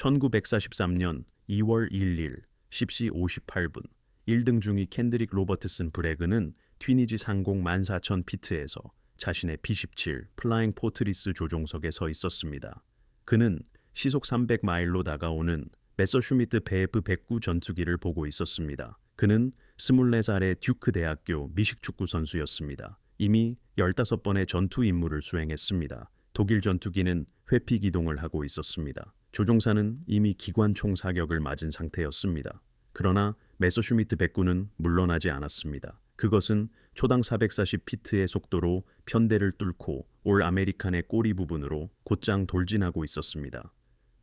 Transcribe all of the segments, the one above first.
1943년 2월 1일 10시 58분 1등 중위 켄드릭 로버트슨 브래그는 튀니지 상공 14,000피트에서 자신의 B-17 플라잉 포트리스 조종석에 서 있었습니다. 그는 시속 300마일로 다가오는 메서슈미트 베프 109 전투기를 보고 있었습니다. 그는 24살의 듀크 대학교 미식축구 선수였습니다. 이미 15번의 전투 임무를 수행했습니다. 독일 전투기는 회피 기동을 하고 있었습니다. 조종사는 이미 기관총 사격을 맞은 상태였습니다. 그러나 메서슈미트 109는 물러나지 않았습니다. 그것은 초당 440피트의 속도로 편대를 뚫고 올 아메리칸의 꼬리 부분으로 곧장 돌진하고 있었습니다.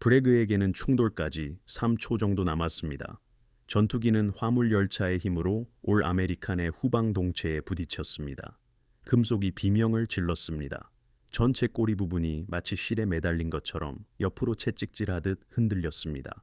브래그에게는 충돌까지 3초 정도 남았습니다. 전투기는 화물 열차의 힘으로 올 아메리칸의 후방 동체에 부딪혔습니다. 금속이 비명을 질렀습니다. 전체 꼬리 부분이 마치 실에 매달린 것처럼 옆으로 채찍질하듯 흔들렸습니다.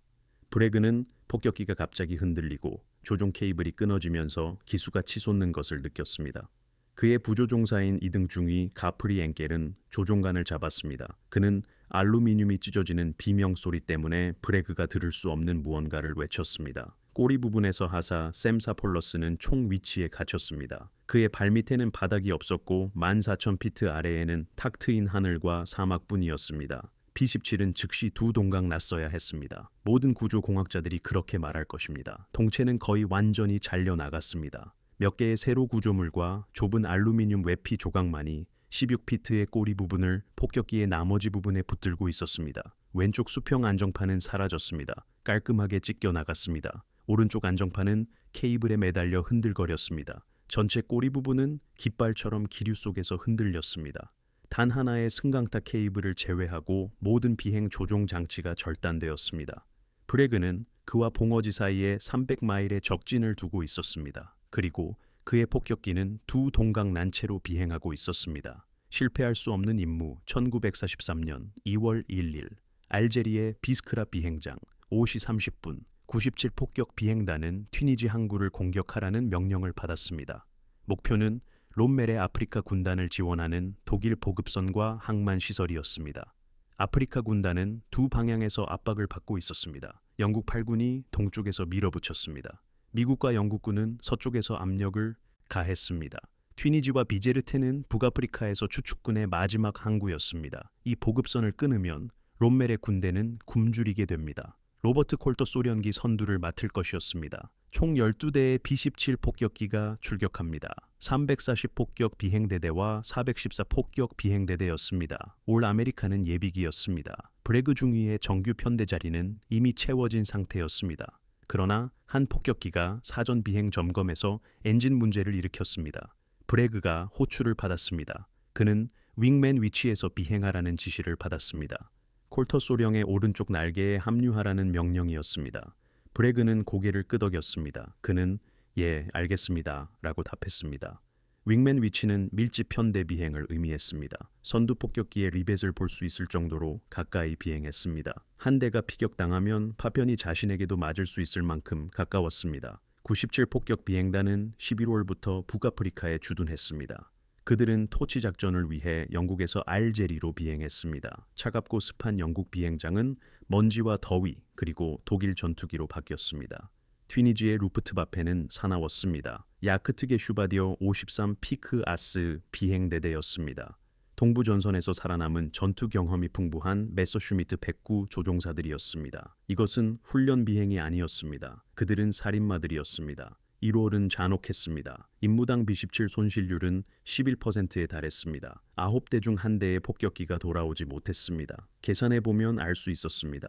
브래그는 폭격기가 갑자기 흔들리고 조종 케이블이 끊어지면서 기수가 치솟는 것을 느꼈습니다. 그의 부조종사인 2등 중위 가프리 앵겔은 조종관을 잡았습니다. 그는 알루미늄이 찢어지는 비명 소리 때문에 브래그가 들을 수 없는 무언가를 외쳤습니다. 꼬리 부분에서 하사 샘사 폴러스는 총 위치에 갇혔습니다. 그의 발밑에는 바닥이 없었고 14,000피트 아래에는 탁 트인 하늘과 사막뿐이었습니다. B-17은 즉시 두 동강 났어야 했습니다. 모든 구조공학자들이 그렇게 말할 것입니다. 동체는 거의 완전히 잘려나갔습니다. 몇 개의 세로 구조물과 좁은 알루미늄 외피 조각만이 16피트의 꼬리 부분을 폭격기의 나머지 부분에 붙들고 있었습니다. 왼쪽 수평 안정판은 사라졌습니다. 깔끔하게 찢겨 나갔습니다. 오른쪽 안정판은 케이블에 매달려 흔들거렸습니다. 전체 꼬리 부분은 깃발처럼 기류 속에서 흔들렸습니다. 단 하나의 승강타 케이블을 제외하고 모든 비행 조종 장치가 절단되었습니다. 브래그는 그와 봉어지 사이에 300마일의 적진을 두고 있었습니다. 그리고 그의 폭격기는 두 동강 난체로 비행하고 있었습니다. 실패할 수 없는 임무 1943년 2월 1일 알제리의 비스크라 비행장 5시 30분 97 폭격 비행단은 튀니지 항구를 공격하라는 명령을 받았습니다. 목표는 롬멜의 아프리카 군단을 지원하는 독일 보급선과 항만 시설이었습니다. 아프리카 군단은 두 방향에서 압박을 받고 있었습니다. 영국 8군이 동쪽에서 밀어붙였습니다. 미국과 영국군은 서쪽에서 압력을 가했습니다. 튀니지와 비제르테는 북아프리카에서 추축군의 마지막 항구였습니다. 이 보급선을 끊으면 롬멜의 군대는 굶주리게 됩니다. 로버트 콜터 소련기 선두를 맡을 것이었습니다. 총 12대의 B-17 폭격기가 출격합니다. 340 폭격 비행대대와 414 폭격 비행대대였습니다. 올 아메리칸은 예비기였습니다. 브래그 중위의 정규 편대 자리는 이미 채워진 상태였습니다. 그러나 한 폭격기가 사전 비행 점검에서 엔진 문제를 일으켰습니다. 브래그가 호출을 받았습니다. 그는 윙맨 위치에서 비행하라는 지시를 받았습니다. 콜터 소령의 오른쪽 날개에 합류하라는 명령이었습니다. 브래그는 고개를 끄덕였습니다. 그는 예, 알겠습니다 라고 답했습니다. 윙맨 위치는 밀집 편대 비행을 의미했습니다. 선두 폭격기의 리벳을 볼 수 있을 정도로 가까이 비행했습니다. 한 대가 피격당하면 파편이 자신에게도 맞을 수 있을 만큼 가까웠습니다. 97 폭격 비행단은 11월부터 북아프리카에 주둔했습니다. 그들은 토치 작전을 위해 영국에서 알제리로 비행했습니다. 차갑고 습한 영국 비행장은 먼지와 더위 그리고 독일 전투기로 바뀌었습니다. 튀니지의 루프트바페는 사나웠습니다. 야크트게 슈바디어 53 피크 아스 비행대대였습니다. 동부 전선에서 살아남은 전투 경험이 풍부한 메서슈미트 109 조종사들이었습니다. 이것은 훈련 비행이 아니었습니다. 그들은 살인마들이었습니다. 1월은 잔혹했습니다. 임무당 B-17 손실률은 11%에 달했습니다. 9대 중 1대의 폭격기가 돌아오지 못했습니다. 계산해보면 알 수 있었습니다.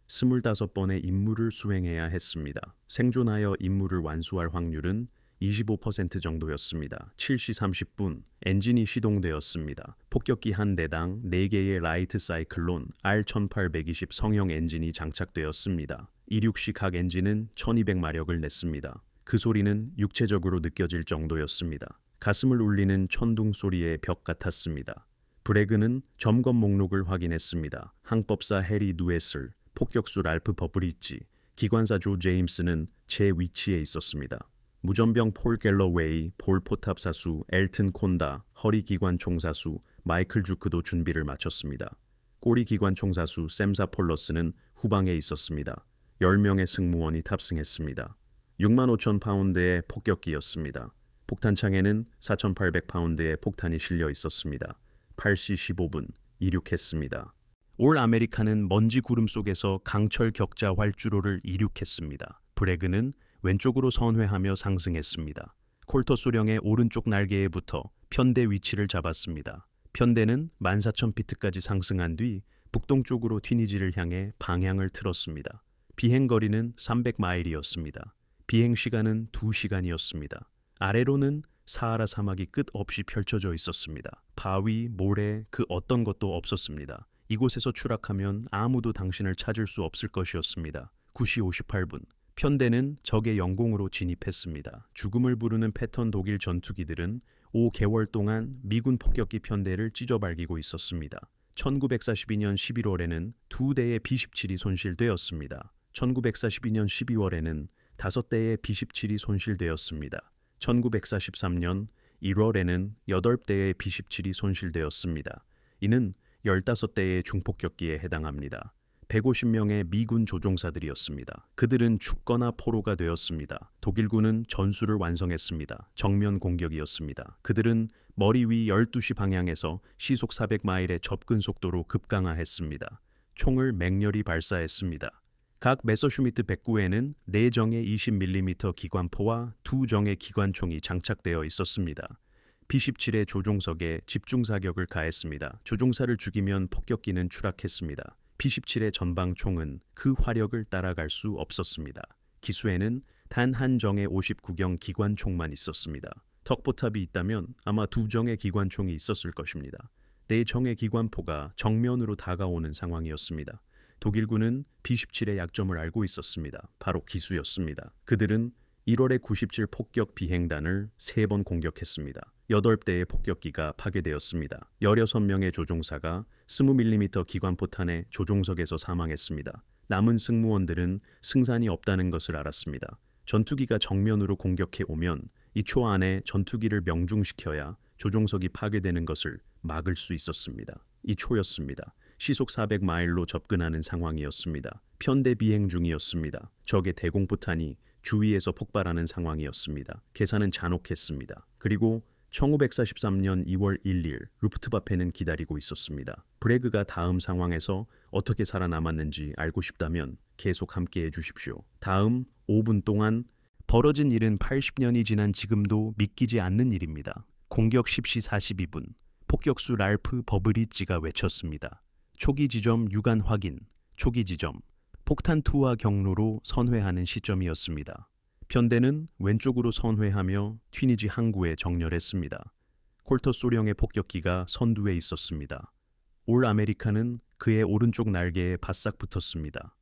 25번의 임무를 수행해야 했습니다. 생존하여 임무를 완수할 확률은 25% 정도였습니다. 7시 30분 엔진이 시동되었습니다. 폭격기 한 대당 4개의 라이트 사이클론 R1820 성형 엔진이 장착되었습니다. 이륙시 각 엔진은 1200마력을 냈습니다. 그 소리는 육체적으로 느껴질 정도였습니다. 가슴을 울리는 천둥 소리의 벽 같았습니다. 브래그는 점검 목록을 확인했습니다. 항법사 해리 누에슬, 폭격수 랄프 버브리지, 기관사 조 제임스는 제 위치에 있었습니다. 무전병 폴 갤러웨이, 볼 포탑 사수, 엘튼 콘다, 허리 기관 총사수, 마이클 주크도 준비를 마쳤습니다. 꼬리 기관총 사수 샘사 폴러스는 후방에 있었습니다. 10명의 승무원이 탑승했습니다. 65,000파운드의 폭격기였습니다. 폭탄창에는 4,800파운드의 폭탄이 실려 있었습니다. 8시 15분 이륙했습니다. 올 아메리카는 먼지 구름 속에서 강철 격자 활주로를 이륙했습니다. 브래그는 왼쪽으로 선회하며 상승했습니다. 콜터 소령의 오른쪽 날개에 붙어 편대 위치를 잡았습니다. 편대는 14,000피트까지 상승한 뒤 북동쪽으로 튀니지를 향해 방향을 틀었습니다. 비행거리는 300마일이었습니다. 비행시간은 2시간이었습니다. 아래로는 사하라 사막이 끝없이 펼쳐져 있었습니다. 바위, 모래, 그 어떤 것도 없었습니다. 이곳에서 추락하면 아무도 당신을 찾을 수 없을 것이었습니다. 9시 58분 편대는 적의 영공으로 진입했습니다. 죽음을 부르는 패턴 독일 전투기들은 5개월 동안 미군 폭격기 편대를 찢어발기고 있었습니다. 1942년 11월에는 2대의 B-17이 손실되었습니다. 1942년 12월에는 5대의 B-17이 손실되었습니다. 1943년 1월에는 8대의 B-17이 손실되었습니다. 이는 15대의 중폭격기에 해당합니다. 150명의 미군 조종사들이었습니다. 그들은 죽거나 포로가 되었습니다. 독일군은 전술을 완성했습니다. 정면 공격이었습니다. 그들은 머리 위 12시 방향에서 시속 400마일의 접근 속도로 급강하했습니다. 총을 맹렬히 발사했습니다. 각 메서슈미트 109에는 4정의 20mm 기관포와 2정의 기관총이 장착되어 있었습니다. B-17의 조종석에 집중사격을 가했습니다. 조종사를 죽이면 폭격기는 추락했습니다. B-17의 전방총은 그 화력을 따라갈 수 없었습니다. 기수에는 단 한 정의 59경 기관총만 있었습니다. 턱포탑이 있다면 아마 2정의 기관총이 있었을 것입니다. 4정의 기관포가 정면으로 다가오는 상황이었습니다. 독일군은 B-17의 약점을 알고 있었습니다. 바로 기수였습니다. 그들은 1월에 97 폭격 비행단을 3번 공격했습니다. 8대의 폭격기가 파괴되었습니다. 16명의 조종사가 20mm 기관포탄의 조종석에서 사망했습니다. 남은 승무원들은 승산이 없다는 것을 알았습니다. 전투기가 정면으로 공격해 오면 2초 안에 전투기를 명중시켜야 조종석이 파괴되는 것을 막을 수 있었습니다. 2초였습니다. 시속 400마일로 접근하는 상황이었습니다. 편대 비행 중이었습니다. 적의 대공포탄이 주위에서 폭발하는 상황이었습니다. 계산은 잔혹했습니다. 그리고 1943년 2월 1일 루프트바페는 기다리고 있었습니다. 브래그가 다음 상황에서 어떻게 살아남았는지 알고 싶다면 계속 함께해 주십시오. 다음 5분 동안 벌어진 일은 80년이 지난 지금도 믿기지 않는 일입니다. 공격 10시 42분 폭격수 랄프 버브리치가 외쳤습니다. 초기 지점 유관 확인, 초기 지점, 폭탄 투하 경로로 선회하는 시점이었습니다. 편대는 왼쪽으로 선회하며 튀니지 항구에 정렬했습니다. 콜터 소령의 폭격기가 선두에 있었습니다. 올 아메리카는 그의 오른쪽 날개에 바싹 붙었습니다.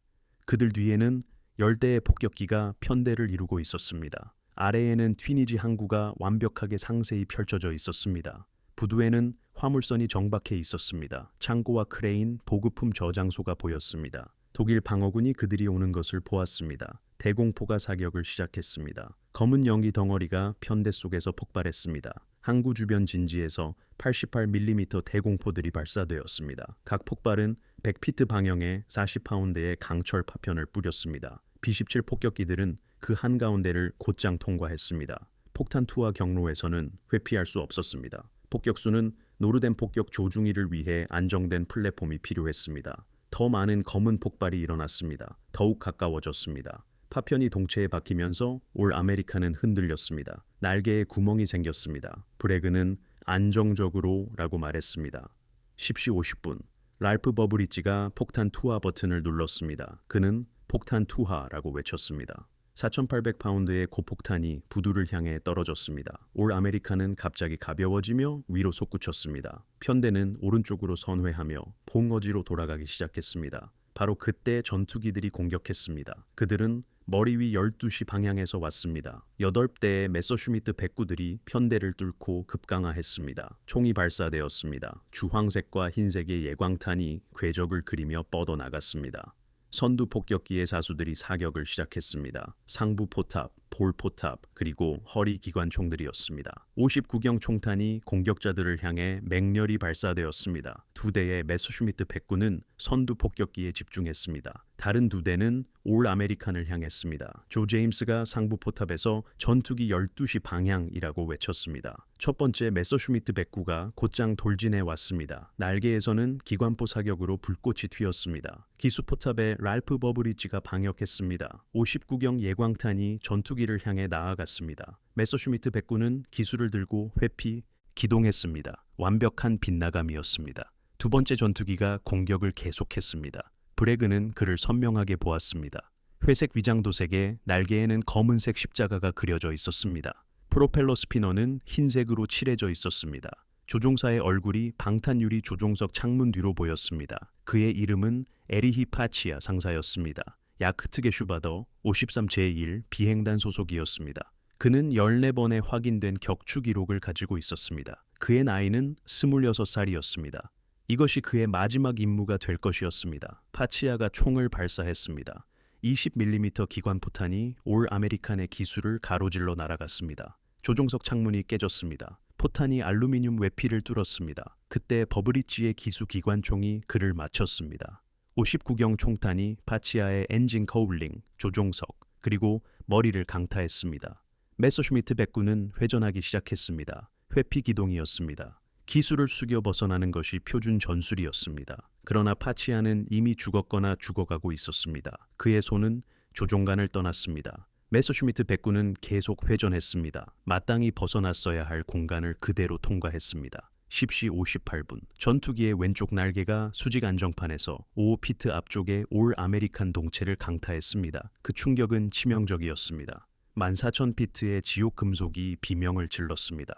그들 뒤에는 10대의 폭격기가 편대를 이루고 있었습니다. 아래에는 튀니지 항구가 완벽하게 상세히 펼쳐져 있었습니다. 부두에는 화물선이 정박해 있었습니다. 창고와 크레인, 보급품 저장소가 보였습니다. 독일 방어군이 그들이 오는 것을 보았습니다. 대공포가 사격을 시작했습니다. 검은 연기 덩어리가 편대 속에서 폭발했습니다. 항구 주변 진지에서 88mm 대공포들이 발사되었습니다. 각 폭발은 100피트 방향에 40파운드의 강철 파편을 뿌렸습니다. B-17 폭격기들은 그 한가운데를 곧장 통과했습니다. 폭탄 투하 경로에서는 회피할 수 없었습니다. 폭격수는 노르덴 폭격 조중이를 위해 안정된 플랫폼이 필요했습니다. 더 많은 검은 폭발이 일어났습니다. 더욱 가까워졌습니다. 파편이 동체에 박히면서 올 아메리카는 흔들렸습니다. 날개에 구멍이 생겼습니다. 브래그는 안정적으로 라고 말했습니다. 10시 50분 랄프 버브리치가 폭탄 투하 버튼을 눌렀습니다. 그는 폭탄 투하라고 외쳤습니다. 4,800파운드의 고폭탄이 부두를 향해 떨어졌습니다. 올 아메리카는 갑자기 가벼워지며 위로 솟구쳤습니다. 편대는 오른쪽으로 선회하며 봉어지로 돌아가기 시작했습니다. 바로 그때 전투기들이 공격했습니다. 그들은 머리 위 12시 방향에서 왔습니다. 8대의 메서슈미트 109들이 편대를 뚫고 급강하했습니다. 총이 발사되었습니다. 주황색과 흰색의 예광탄이 궤적을 그리며 뻗어나갔습니다. 선두 폭격기의 사수들이 사격을 시작했습니다. 상부 포탑, 볼 포탑 그리고 허리 기관총들이었습니다. 59경 총탄이 공격자들을 향해 맹렬히 발사되었습니다. 두 대의 메서슈미트 109는 선두 폭격기에 집중했습니다. 다른 두 대는 올 아메리칸을 향했습니다. 조 제임스가 상부 포탑에서 전투기 12시 방향이라고 외쳤습니다. 첫 번째 메서슈미트 109가 곧장 돌진해 왔습니다. 날개에서는 기관포 사격으로 불꽃이 튀었습니다. 기수 포탑에 랄프 버브리지가 방역했습니다. 59경 예광탄이 전투기를 향해 나아갔습니다. 메서슈미트 109는 기수를 들고 회피, 기동했습니다. 완벽한 빗나감이었습니다. 두 번째 전투기가 공격을 계속했습니다. 브레그는 그를 선명하게 보았습니다. 회색 위장도색에 날개에는 검은색 십자가가 그려져 있었습니다. 프로펠러 스피너는 흰색으로 칠해져 있었습니다. 조종사의 얼굴이 방탄유리 조종석 창문 뒤로 보였습니다. 그의 이름은 에리히 파치아 상사였습니다. 야크트게 슈바더 53제1 비행단 소속이었습니다. 그는 14번의 확인된 격추 기록을 가지고 있었습니다. 그의 나이는 26살이었습니다. 이것이 그의 마지막 임무가 될 것이었습니다. 파치아가 총을 발사했습니다. 20mm 기관포탄이 올 아메리칸의 기수를 가로질러 날아갔습니다. 조종석 창문이 깨졌습니다. 포탄이 알루미늄 외피를 뚫었습니다. 그때 버브리지의 기수 기관총이 그를 맞췄습니다. 59경 총탄이 파치아의 엔진 커울링, 조종석, 그리고 머리를 강타했습니다. 메서슈미트 109는 회전하기 시작했습니다. 회피 기동이었습니다. 기수를 숙여 벗어나는 것이 표준 전술이었습니다. 그러나 파치아는 이미 죽었거나 죽어가고 있었습니다. 그의 손은 조종관을 떠났습니다. 메서슈미트 109는 계속 회전했습니다. 마땅히 벗어났어야 할 공간을 그대로 통과했습니다. 10시 58분 전투기의 왼쪽 날개가 수직 안정판에서 5피트 앞쪽의 올 아메리칸 동체를 강타했습니다. 그 충격은 치명적이었습니다. 14,000피트의 지옥 금속이 비명을 질렀습니다.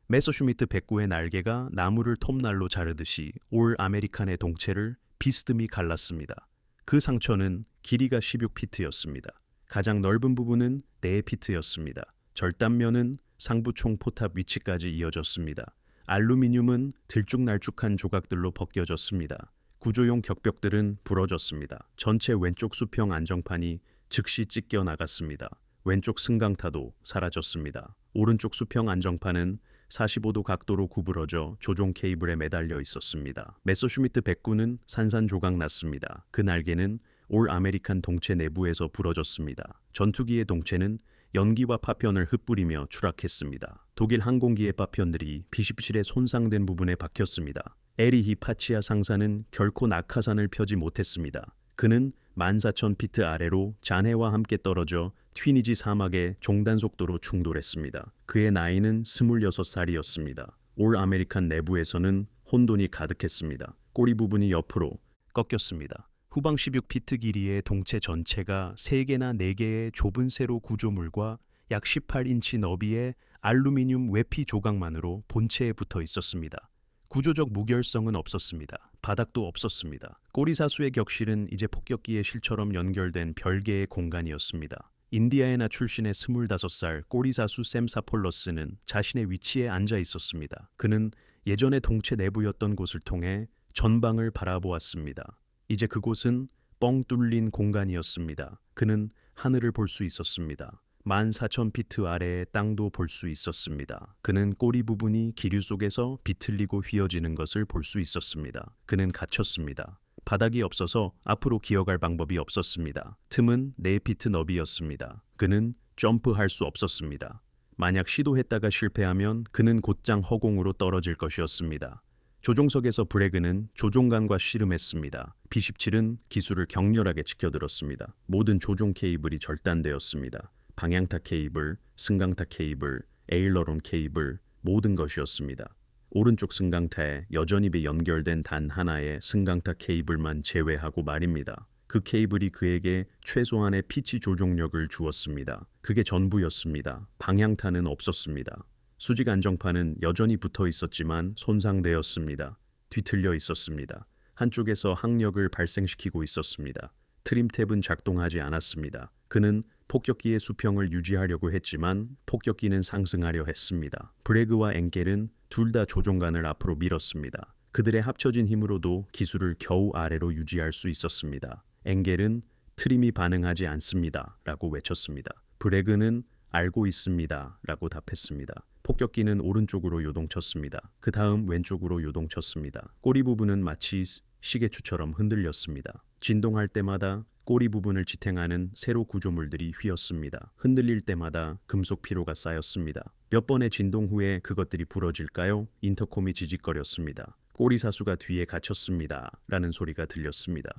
메서슈미트 109의 날개가 나무를 톱날로 자르듯이 올 아메리칸의 동체를 비스듬히 갈랐습니다. 그 상처는 길이가 16피트였습니다. 가장 넓은 부분은 4피트였습니다. 절단면은 상부총 포탑 위치까지 이어졌습니다. 알루미늄은 들쭉날쭉한 조각들로 벗겨졌습니다. 구조용 격벽들은 부러졌습니다. 전체 왼쪽 수평 안정판이 즉시 찢겨 나갔습니다. 왼쪽 승강타도 사라졌습니다. 오른쪽 수평 안정판은 45도 각도로 구부러져 조종 케이블에 매달려 있었습니다. 메서슈미트 109는 산산조각 났습니다. 그 날개는 올 아메리칸 동체 내부에서 부러졌습니다. 전투기의 동체는 연기와 파편을 흩뿌리며 추락했습니다. 독일 항공기의 파편들이 B-17의 손상된 부분에 박혔습니다. 에리히 파치아 상사는 결코 낙하산을 펴지 못했습니다. 그는 14,000피트 아래로 잔해와 함께 떨어져 튀니지 사막의 종단 속도로 충돌했습니다. 그의 나이는 26살이었습니다. 올 아메리칸 내부에서는 혼돈이 가득했습니다. 꼬리 부분이 옆으로 꺾였습니다. 후방 16피트 길이의 동체 전체가 3개나 4개의 좁은 세로 구조물과 약 18인치 너비의 알루미늄 외피 조각만으로 본체에 붙어 있었습니다. 구조적 무결성은 없었습니다. 바닥도 없었습니다. 꼬리사수의 격실은 이제 폭격기의 실처럼 연결된 별개의 공간이었습니다. 인디아애나 출신의 25살 꼬리사수 샘 사폴러스는 자신의 위치에 앉아 있었습니다. 그는 예전의 동체 내부였던 곳을 통해 전방을 바라보았습니다. 이제 그곳은 뻥 뚫린 공간이었습니다. 그는 하늘을 볼 수 있었습니다. 14,000피트 아래의 땅도 볼 수 있었습니다. 그는 꼬리 부분이 기류 속에서 비틀리고 휘어지는 것을 볼 수 있었습니다. 그는 갇혔습니다. 바닥이 없어서 앞으로 기어갈 방법이 없었습니다. 틈은 4피트 너비였습니다. 그는 점프할 수 없었습니다. 만약 시도했다가 실패하면 그는 곧장 허공으로 떨어질 것이었습니다. 조종석에서 브레그는 조종관과 씨름했습니다. B-17은 기수를 격렬하게 지켜들었습니다. 모든 조종 케이블이 절단되었습니다. 방향타 케이블, 승강타 케이블, 에일러론 케이블, 모든 것이었습니다. 오른쪽 승강타에 여전히 연결된 단 하나의 승강타 케이블만 제외하고 말입니다. 그 케이블이 그에게 최소한의 피치 조종력을 주었습니다. 그게 전부였습니다. 방향타는 없었습니다. 수직 안정판은 여전히 붙어 있었지만 손상되었습니다. 뒤틀려 있었습니다. 한쪽에서 항력을 발생시키고 있었습니다. 트림탭은 작동하지 않았습니다. 그는 폭격기의 수평을 유지하려고 했지만 폭격기는 상승하려 했습니다. 브레그와 엥겔은 둘 다 조종관을 앞으로 밀었습니다. 그들의 합쳐진 힘으로도 기수를 겨우 아래로 유지할 수 있었습니다. 엥겔은 트림이 반응하지 않습니다. 라고 외쳤습니다. 브레그는 알고 있습니다. 라고 답했습니다. 폭격기는 오른쪽으로 요동쳤습니다. 그 다음 왼쪽으로 요동쳤습니다. 꼬리 부분은 마치 시계추처럼 흔들렸습니다. 진동할 때마다 꼬리 부분을 지탱하는 세로 구조물들이 휘었습니다. 흔들릴 때마다 금속 피로가 쌓였습니다. 몇 번의 진동 후에 그것들이 부러질까요? 인터콤이 지직거렸습니다. 꼬리 사수가 뒤에 갇혔습니다. 라는 소리가 들렸습니다.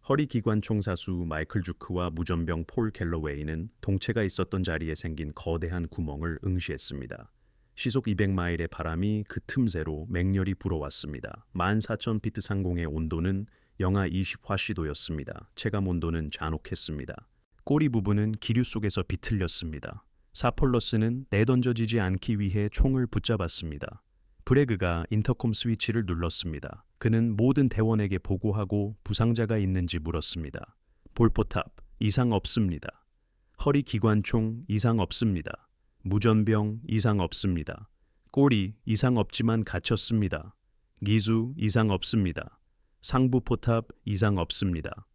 허리 기관총 사수 마이클 주크와 무전병 폴 갤러웨이는 동체가 있었던 자리에 생긴 거대한 구멍을 응시했습니다. 시속 200마일의 바람이 그 틈새로 맹렬히 불어왔습니다. 14,000피트 상공의 온도는 영하 20화씨도였습니다. 체감 온도는 잔혹했습니다. 꼬리 부분은 기류 속에서 비틀렸습니다. 사폴러스는 내던져지지 않기 위해 총을 붙잡았습니다. 브레그가 인터콤 스위치를 눌렀습니다. 그는 모든 대원에게 보고하고 부상자가 있는지 물었습니다. 볼포탑, 이상 없습니다. 허리 기관총, 이상 없습니다. 무전병, 이상 없습니다. 꼬리, 이상 없지만 갇혔습니다. 기수, 이상 없습니다. 상부 포탑, 이상 없습니다.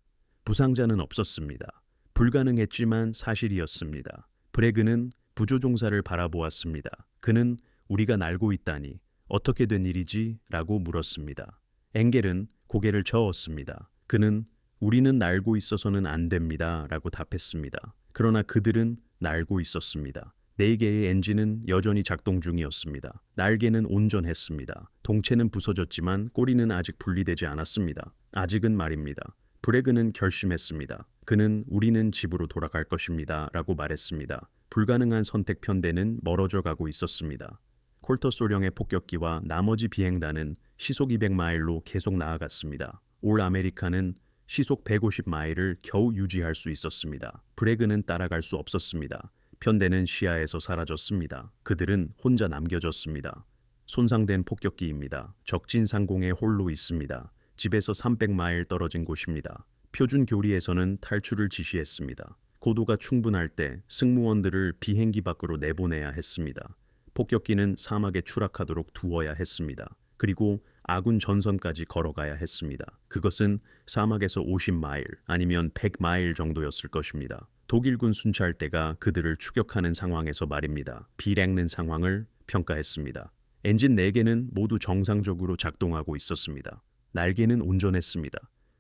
부상자는 없었습니다. 불가능했지만 사실이었습니다. 브레그는 부조종사를 바라보았습니다. 그는 우리가 날고 있다니 어떻게 된 일이지? 라고 물었습니다. 엥겔은 고개를 저었습니다. 그는 우리는 날고 있어서는 안 됩니다. 라고 답했습니다. 그러나 그들은 날고 있었습니다. 4개의 엔진은 여전히 작동 중이었습니다. 날개는 온전했습니다. 동체는 부서졌지만 꼬리는 아직 분리되지 않았습니다. 아직은 말입니다. 브레그는 결심했습니다. 그는 우리는 집으로 돌아갈 것입니다. 라고 말했습니다. 불가능한 선택 편대는 멀어져 가고 있었습니다. 콜터 소령의 폭격기와 나머지 비행단은 시속 200마일로 계속 나아갔습니다. 올 아메리카는 시속 150마일을 겨우 유지할 수 있었습니다. 브레그는 따라갈 수 없었습니다. 편대는 시야에서 사라졌습니다. 그들은 혼자 남겨졌습니다. 손상된 폭격기입니다. 적진 상공에 홀로 있습니다. 집에서 300마일 떨어진 곳입니다. 표준 교리에서는 탈출을 지시했습니다. 고도가 충분할 때 승무원들을 비행기 밖으로 내보내야 했습니다. 폭격기는 사막에 추락하도록 두어야 했습니다. 그리고 아군 전선까지 걸어가야 했습니다. 그것은 사막에서 50마일 아니면 100마일 정도였을 것입니다. 독일군 순찰대가 그들을 추격하는 상황에서 말입니다. 비랭는 상황을 평가했습니다. 엔진 4개는 모두 정상적으로 작동하고 있었습니다. 날개는 온전했습니다.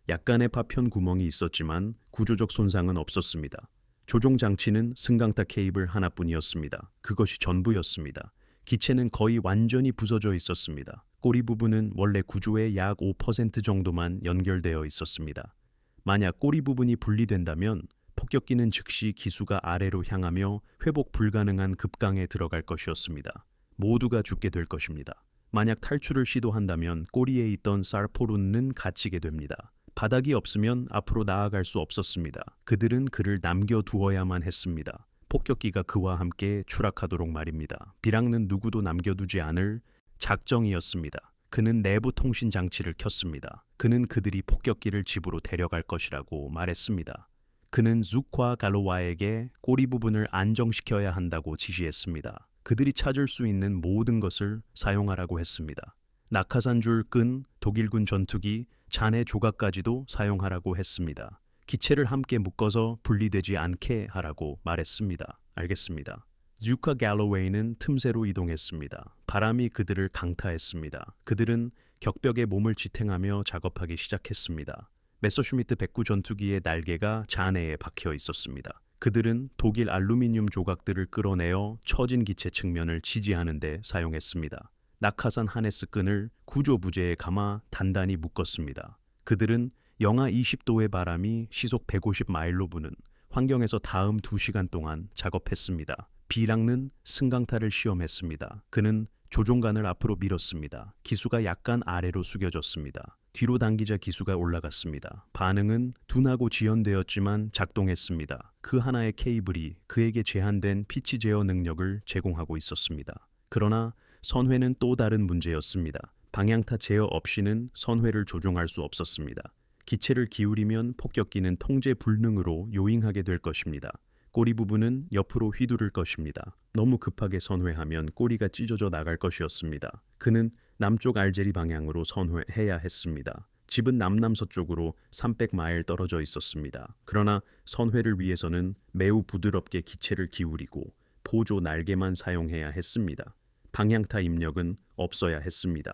약간의 파편 구멍이 있었지만 구조적 손상은 없었습니다. 조종 장치는 승강타 케이블 하나뿐이었습니다. 그것이 전부였습니다. 기체는 거의 완전히 부서져 있었습니다. 꼬리 부분은 원래 구조의 약 5% 정도만 연결되어 있었습니다. 만약 꼬리 부분이 분리된다면 폭격기는 즉시 기수가 아래로 향하며 회복 불가능한 급강에 들어갈 것이었습니다. 모두가 죽게 될 것입니다. 만약 탈출을 시도한다면 꼬리에 있던 사르포룬은 갇히게 됩니다. 바닥이 없으면 앞으로 나아갈 수 없었습니다. 그들은 그를 남겨두어야만 했습니다. 폭격기가 그와 함께 추락하도록 말입니다. 비랑는 누구도 남겨두지 않을 작정이었습니다. 그는 내부 통신 장치를 켰습니다. 그는 그들이 폭격기를 집으로 데려갈 것이라고 말했습니다. 그는 즈욱과 갈로와에게 꼬리 부분을 안정시켜야 한다고 지시했습니다. 그들이 찾을 수 있는 모든 것을 사용하라고 했습니다. 낙하산 줄 끈, 독일군 전투기, 잔해 조각까지도 사용하라고 했습니다. 기체를 함께 묶어서 분리되지 않게 하라고 말했습니다. 알겠습니다. 즈욱과 갈로웨이는 틈새로 이동했습니다. 바람이 그들을 강타했습니다. 그들은 격벽에 몸을 지탱하며 작업하기 시작했습니다. 메서슈미트 109 전투기의 날개가 잔해에 박혀 있었습니다. 그들은 독일 알루미늄 조각들을 끌어내어 처진 기체 측면을 지지하는 데 사용했습니다. 낙하산 하네스 끈을 구조 부재에 감아 단단히 묶었습니다. 그들은 영하 20도의 바람이 시속 150마일로 부는 환경에서 다음 2시간 동안 작업했습니다. 비랑는 승강타를 시험했습니다. 그는 조종관을 앞으로 밀었습니다. 기수가 약간 아래로 숙여졌습니다. 뒤로 당기자 기수가 올라갔습니다. 반응은 둔하고 지연되었지만 작동했습니다. 그 하나의 케이블이 그에게 제한된 피치 제어 능력을 제공하고 있었습니다. 그러나 선회는 또 다른 문제였습니다. 방향타 제어 없이는 선회를 조종할 수 없었습니다. 기체를 기울이면 폭격기는 통제 불능으로 요잉하게 될 것입니다. 꼬리 부분은 옆으로 휘두를 것입니다. 너무 급하게 선회하면 꼬리가 찢어져 나갈 것이었습니다. 그는 남쪽 알제리 방향으로 선회해야 했습니다. 집은 남남서쪽으로 300마일 떨어져 있었습니다. 그러나 선회를 위해서는 매우 부드럽게 기체를 기울이고 보조 날개만 사용해야 했습니다. 방향타 입력은 없어야 했습니다.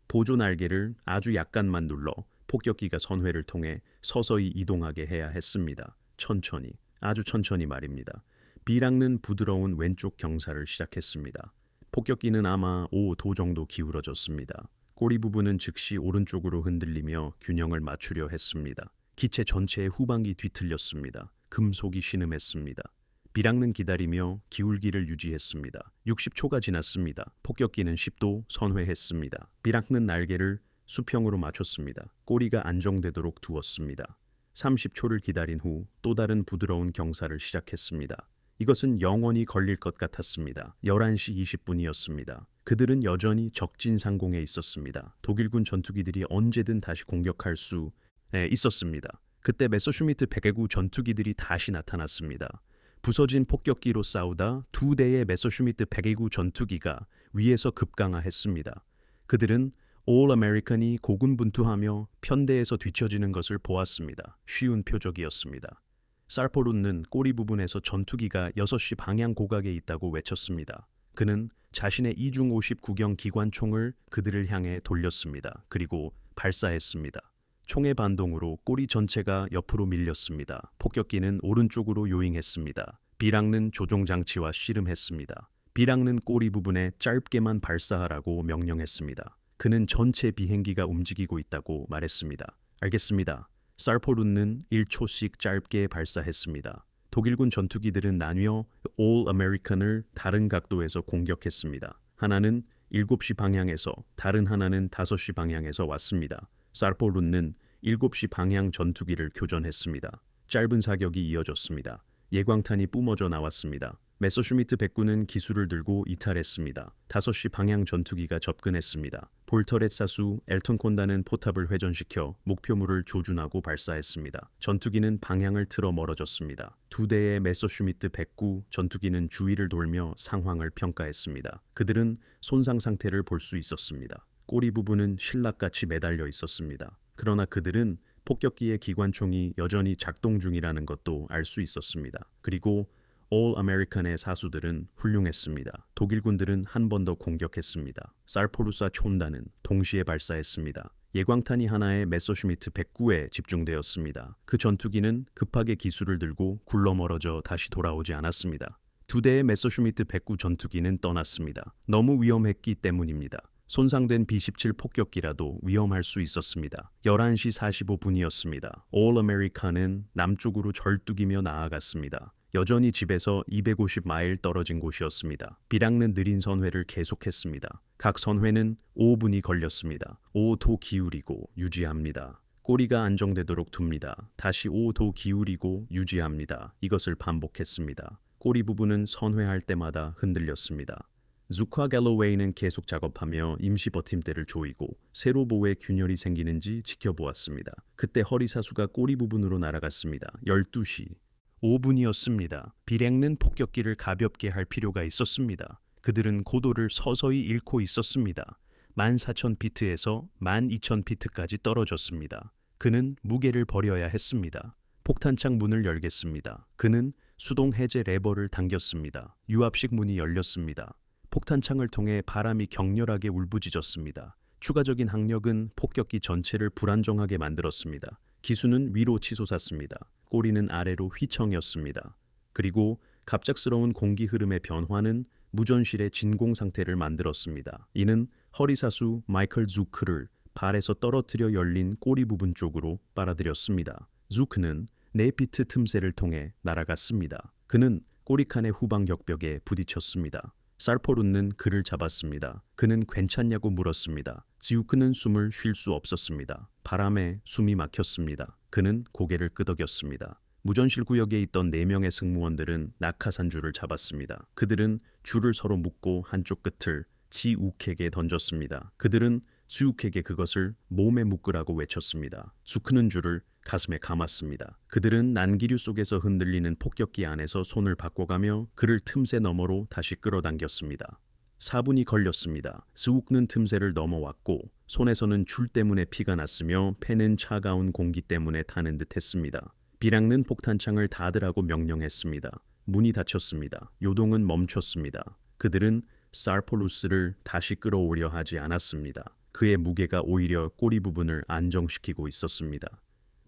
보조 날개를 아주 약간만 눌러 폭격기가 선회를 통해 서서히 이동하게 해야 했습니다. 천천히, 아주 천천히 말입니다. 비락는 부드러운 왼쪽 경사를 시작했습니다. 폭격기는 아마 5도 정도 기울어졌습니다. 꼬리 부분은 즉시 오른쪽으로 흔들리며 균형을 맞추려 했습니다. 기체 전체의 후방이 뒤틀렸습니다. 금속이 신음했습니다. 비락는 기다리며 기울기를 유지했습니다. 60초가 지났습니다. 폭격기는 10도 선회했습니다. 비락는 날개를 수평으로 맞췄습니다. 꼬리가 안정되도록 두었습니다. 30초를 기다린 후 또 다른 부드러운 경사를 시작했습니다. 이것은 영원히 걸릴 것 같았습니다. 11시 20분이었습니다. 그들은 여전히 적진 상공에 있었습니다. 독일군 전투기들이 언제든 다시 공격할 수 있었습니다. 그때 메서슈미트 109 전투기들이 다시 나타났습니다. 부서진 폭격기로 싸우다 2대의 메서슈미트 109 전투기가 위에서 급강하했습니다. 그들은 올 아메리칸이 고군분투하며 편대에서 뒤처지는 것을 보았습니다. 쉬운 표적이었습니다. 살포룬는 꼬리 부분에서 전투기가 6시 방향 고각에 있다고 외쳤습니다. 그는 자신의 2중 59경 기관총을 그들을 향해 돌렸습니다. 그리고 발사했습니다. 총의 반동으로 꼬리 전체가 옆으로 밀렸습니다. 폭격기는 오른쪽으로 요잉했습니다. 비락는 조종장치와 씨름했습니다. 비락는 꼬리 부분에 짧게만 발사하라고 명령했습니다. 그는 전체 비행기가 움직이고 있다고 말했습니다. 알겠습니다. 살포룬는 1초씩 짧게 발사했습니다. 독일군 전투기들은 나뉘어 올 아메리칸을 다른 각도에서 공격했습니다. 하나는 7시 방향에서, 다른 하나는 5시 방향에서 왔습니다. 살포룬는 7시 방향 전투기를 교전했습니다. 짧은 사격이 이어졌습니다. 예광탄이 뿜어져 나왔습니다. 메서슈미트 109는 기술을 들고 이탈했습니다. 5시 방향 전투기가 접근했습니다. 볼터렛 사수 엘턴 콘다는 포탑을 회전시켜 목표물을 조준하고 발사했습니다. 전투기는 방향을 틀어 멀어졌습니다. 2대의 메서슈미트 109 전투기는 주위를 돌며 상황을 평가했습니다. 그들은 손상 상태를 볼 수 있었습니다. 꼬리 부분은 신락같이 매달려 있었습니다. 그러나 그들은 폭격기의 기관총이 여전히 작동 중이라는 것도 알 수 있었습니다. 그리고 올 아메리칸의 사수들은 훌륭했습니다. 독일군들은 한 번 더 공격했습니다. 살포루사 촌다는 동시에 발사했습니다. 예광탄이 하나의 메서슈미트 109에 집중되었습니다. 그 전투기는 급하게 기술을 들고 굴러 멀어져 다시 돌아오지 않았습니다. 2대의 메서슈미트 109 전투기는 떠났습니다. 너무 위험했기 때문입니다. 손상된 B-17 폭격기라도 위험할 수 있었습니다. 11시 45분이었습니다. 올 아메리칸은 남쪽으로 절뚝이며 나아갔습니다. 여전히 집에서 250마일 떨어진 곳이었습니다. 비락는 느린 선회를 계속했습니다. 각 선회는 5분이 걸렸습니다. 5도 기울이고 유지합니다. 꼬리가 안정되도록 둡니다. 다시 5도 기울이고 유지합니다. 이것을 반복했습니다. 꼬리 부분은 선회할 때마다 흔들렸습니다. 주카 갤러웨이는 계속 작업하며 임시 버팀대를 조이고 세로보에 균열이 생기는지 지켜보았습니다. 그때 허리사수가 꼬리 부분으로 날아갔습니다. 12시 5분이었습니다. 비락는 폭격기를 가볍게 할 필요가 있었습니다. 그들은 고도를 서서히 잃고 있었습니다. 14,000피트에서 12,000피트까지 떨어졌습니다. 그는 무게를 버려야 했습니다. 폭탄창 문을 열겠습니다. 그는 수동 해제 레버를 당겼습니다. 유압식 문이 열렸습니다. 폭탄창을 통해 바람이 격렬하게 울부짖었습니다. 추가적인 항력은 폭격기 전체를 불안정하게 만들었습니다. 기수는 위로 치솟았습니다. 꼬리는 아래로 휘청였습니다. 그리고 갑작스러운 공기 흐름의 변화는 무전실의 진공 상태를 만들었습니다. 이는 허리사수 마이클 주크를 발에서 떨어뜨려 열린 꼬리 부분 쪽으로 빨아들였습니다. 주크는 4피트 틈새를 통해 날아갔습니다. 그는 꼬리칸의 후방 격벽에 부딪혔습니다. 살포룬는 그를 잡았습니다. 그는 괜찮냐고 물었습니다. 지우크는 숨을 쉴 수 없었습니다. 바람에 숨이 막혔습니다. 그는 고개를 끄덕였습니다. 무전실 구역에 있던 4명의 승무원들은 낙하산줄을 잡았습니다. 그들은 줄을 서로 묶고 한쪽 끝을 지우크에게 던졌습니다. 그들은 지우크에게 그것을 몸에 묶으라고 외쳤습니다. 주크는 줄을 가슴에 감았습니다. 그들은 난기류 속에서 흔들리는 폭격기 안에서 손을 바꿔가며 그를 틈새 너머로 다시 끌어당겼습니다. 4분이 걸렸습니다. 스우크는 틈새를 넘어왔고 손에서는 줄 때문에 피가 났으며 폐는 차가운 공기 때문에 타는 듯 했습니다. 비락는 폭탄창을 닫으라고 명령했습니다. 문이 닫혔습니다. 요동은 멈췄습니다. 그들은 사르포루스를 다시 끌어오려 하지 않았습니다. 그의 무게가 오히려 꼬리 부분을 안정시키고 있었습니다.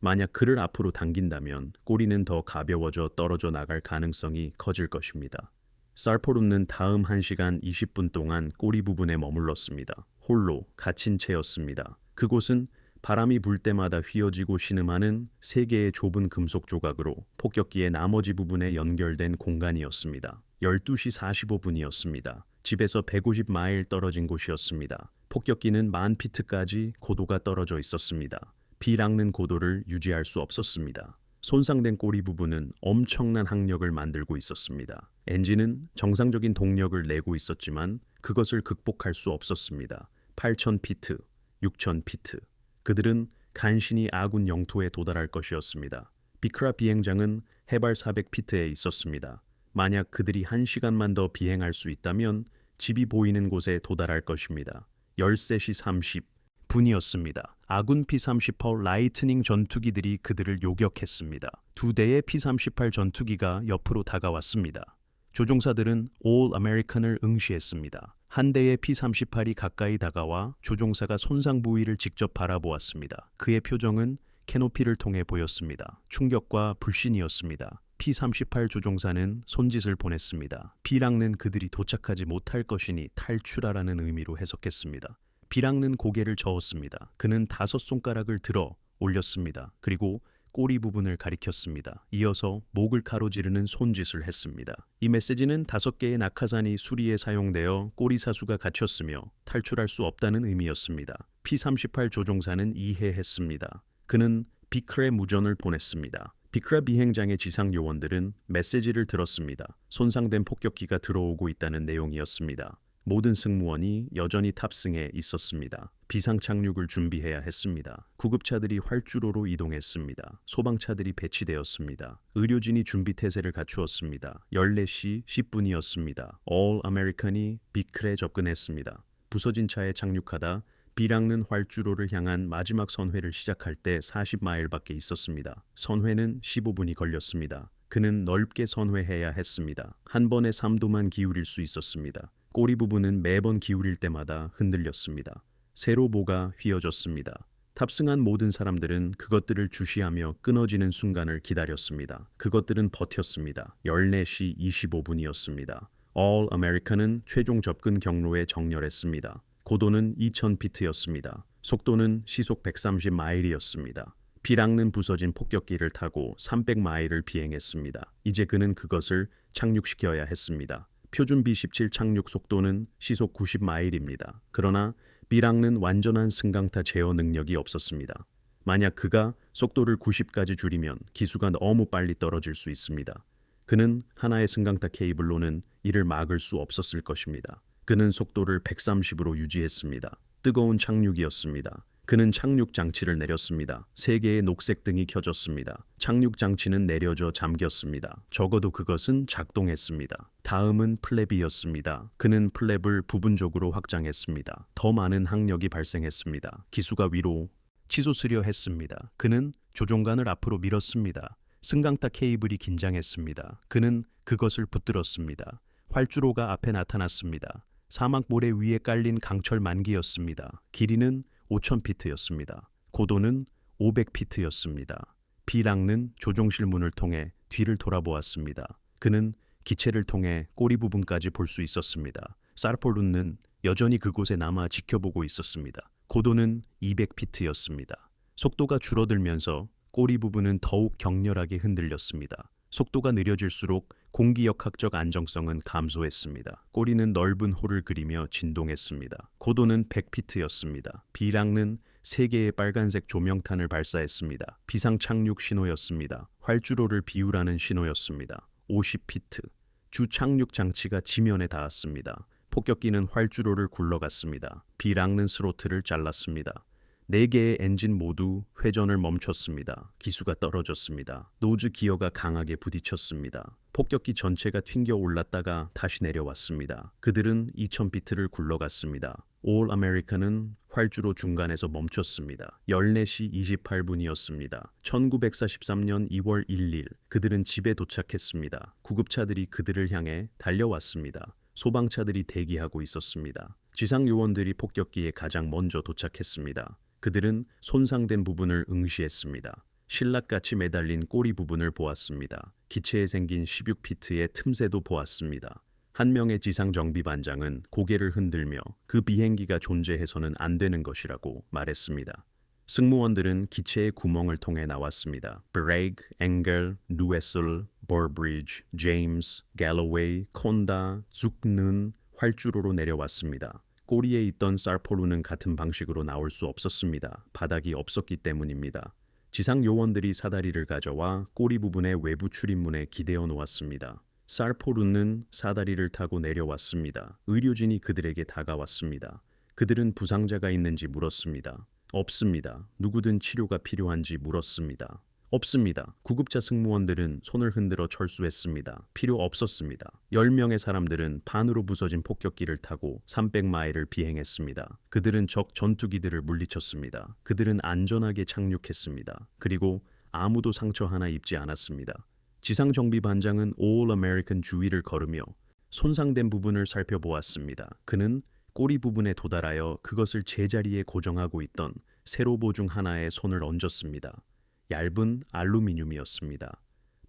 만약 그를 앞으로 당긴다면 꼬리는 더 가벼워져 떨어져 나갈 가능성이 커질 것입니다. 사르포루는 다음 1시간 20분 동안 꼬리 부분에 머물렀습니다. 홀로 갇힌 채였습니다. 그곳은 바람이 불 때마다 휘어지고 신음하는 3개의 좁은 금속 조각으로 폭격기의 나머지 부분에 연결된 공간이었습니다. 12시 45분이었습니다. 집에서 150마일 떨어진 곳이었습니다. 폭격기는 10,000피트까지 고도가 떨어져 있었습니다. 비락는 고도를 유지할 수 없었습니다. 손상된 꼬리 부분은 엄청난 항력을 만들고 있었습니다. 엔진은 정상적인 동력을 내고 있었지만 그것을 극복할 수 없었습니다. 8,000피트, 6,000피트. 그들은 간신히 아군 영토에 도달할 것이었습니다. 비크라 비행장은 해발 400피트에 있었습니다. 만약 그들이 1시간만 더 비행할 수 있다면 집이 보이는 곳에 도달할 것입니다. 13시 30분이었습니다. 아군 P-38 라이트닝 전투기들이 그들을 요격했습니다. 2대의 P-38 전투기가 옆으로 다가왔습니다. 조종사들은 All American을 응시했습니다. 한 대의 P-38이 가까이 다가와 조종사가 손상 부위를 직접 바라보았습니다. 그의 표정은 캐노피를 통해 보였습니다. 충격과 불신이었습니다. P-38 조종사는 손짓을 보냈습니다. 비락는 그들이 도착하지 못할 것이니 탈출하라는 의미로 해석했습니다. 비락는 고개를 저었습니다. 그는 5손가락을 들어 올렸습니다. 그리고 꼬리 부분을 가리켰습니다. 이어서 목을 가로지르는 손짓을 했습니다. 이 메시지는 5개의 낙하산이 수리에 사용되어 꼬리 사수가 갇혔으며 탈출할 수 없다는 의미였습니다. P-38 조종사는 이해했습니다. 그는 비크라의 무전을 보냈습니다. 비크라 비행장의 지상 요원들은 메시지를 들었습니다. 손상된 폭격기가 들어오고 있다는 내용이었습니다. 모든 승무원이 여전히 탑승해 있었습니다. 비상 착륙을 준비해야 했습니다. 구급차들이 활주로로 이동했습니다. 소방차들이 배치되었습니다. 의료진이 준비 태세를 갖추었습니다. 14시 10분이었습니다. All American이 비크라에 접근했습니다. 부서진 차에 착륙하다 비락는 활주로를 향한 마지막 선회를 시작할 때 40마일밖에 있었습니다. 선회는 15분이 걸렸습니다. 그는 넓게 선회해야 했습니다. 한 번에 3도만 기울일 수 있었습니다. 꼬리 부분은 매번 기울일 때마다 흔들렸습니다. 세로보가 휘어졌습니다. 탑승한 모든 사람들은 그것들을 주시하며 끊어지는 순간을 기다렸습니다. 그것들은 버텼습니다. 14시 25분이었습니다. All American은 최종 접근 경로에 정렬했습니다. 고도는 2,000피트였습니다. 속도는 시속 130마일이었습니다. 비락는 부서진 폭격기를 타고 300마일을 비행했습니다. 이제 그는 그것을 착륙시켜야 했습니다. 표준 B-17 착륙 속도는 시속 90마일입니다. 그러나 비락는 완전한 승강타 제어 능력이 없었습니다. 만약 그가 속도를 90까지 줄이면 기수가 너무 빨리 떨어질 수 있습니다. 그는 하나의 승강타 케이블로는 이를 막을 수 없었을 것입니다. 그는 속도를 130으로 유지했습니다. 뜨거운 착륙이었습니다. 그는 착륙 장치를 내렸습니다. 3개의 녹색 등이 켜졌습니다. 착륙 장치는 내려져 잠겼습니다. 적어도 그것은 작동했습니다. 다음은 플랩이었습니다. 그는 플랩을 부분적으로 확장했습니다. 더 많은 항력이 발생했습니다. 기수가 위로 치솟으려 했습니다. 그는 조종관을 앞으로 밀었습니다. 승강타 케이블이 긴장했습니다. 그는 그것을 붙들었습니다. 활주로가 앞에 나타났습니다. 사막 모래 위에 깔린 강철 만기였습니다. 길이는 5,000피트였습니다. 고도는 500피트였습니다. 비락는 조종실 문을 통해 뒤를 돌아보았습니다. 그는 기체를 통해 꼬리 부분까지 볼 수 있었습니다. 사르포루는 여전히 그곳에 남아 지켜보고 있었습니다. 고도는 200피트였습니다. 속도가 줄어들면서 꼬리 부분은 더욱 격렬하게 흔들렸습니다. 속도가 느려질수록 공기역학적 안정성은 감소했습니다. 꼬리는 넓은 홀을 그리며 진동했습니다. 고도는 100피트였습니다. 비락는 3개의 빨간색 조명탄을 발사했습니다. 비상 착륙 신호였습니다. 활주로를 비우라는 신호였습니다. 50피트. 주 착륙 장치가 지면에 닿았습니다. 폭격기는 활주로를 굴러갔습니다. 비락는 스로틀을 잘랐습니다. 4개의 엔진 모두 회전을 멈췄습니다. 기수가 떨어졌습니다. 노즈 기어가 강하게 부딪혔습니다. 폭격기 전체가 튕겨 올랐다가 다시 내려왔습니다. 그들은 2000피트를 굴러갔습니다. All American은 활주로 중간에서 멈췄습니다. 14시 28분이었습니다. 1943년 2월 1일 그들은 집에 도착했습니다. 구급차들이 그들을 향해 달려왔습니다. 소방차들이 대기하고 있었습니다. 지상요원들이 폭격기에 가장 먼저 도착했습니다. 그들은 손상된 부분을 응시했습니다. 신락같이 매달린 꼬리 부분을 보았습니다. 기체에 생긴 16피트의 틈새도 보았습니다. 한 명의 지상정비반장은 고개를 흔들며 그 비행기가 존재해서는 안 되는 것이라고 말했습니다. 승무원들은 기체의 구멍을 통해 나왔습니다. 브레이크, 앵겔, 누에슬, 버브리지, 제임스, 갤러웨이, 콘다, 죽는 활주로로 내려왔습니다. 꼬리에 있던 사르포루는 같은 방식으로 나올 수 없었습니다. 바닥이 없었기 때문입니다. 지상 요원들이 사다리를 가져와 꼬리 부분의 외부 출입문에 기대어 놓았습니다. 사르포루는 사다리를 타고 내려왔습니다. 의료진이 그들에게 다가왔습니다. 그들은 부상자가 있는지 물었습니다. 없습니다. 누구든 치료가 필요한지 물었습니다. 없습니다. 구급차 승무원들은 손을 흔들어 철수했습니다. 필요 없었습니다. 10명의 사람들은 반으로 부서진 폭격기를 타고 300마일을 비행했습니다. 그들은 적 전투기들을 물리쳤습니다. 그들은 안전하게 착륙했습니다. 그리고 아무도 상처 하나 입지 않았습니다. 지상정비반장은 All American 주위를 걸으며 손상된 부분을 살펴보았습니다. 그는 꼬리 부분에 도달하여 그것을 제자리에 고정하고 있던 세로보 중 하나에 손을 얹었습니다. 얇은 알루미늄이었습니다.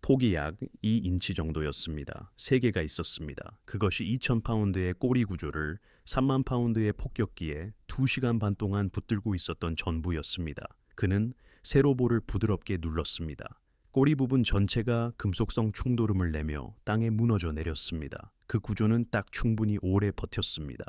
폭이 약 2인치 정도였습니다. 3개가 있었습니다. 그것이 2000파운드의 꼬리 구조를 3만 파운드의 폭격기에 2시간 반 동안 붙들고 있었던 전부였습니다. 그는 세로보를 부드럽게 눌렀습니다. 꼬리 부분 전체가 금속성 충돌음을 내며 땅에 무너져 내렸습니다. 그 구조는 딱 충분히 오래 버텼습니다.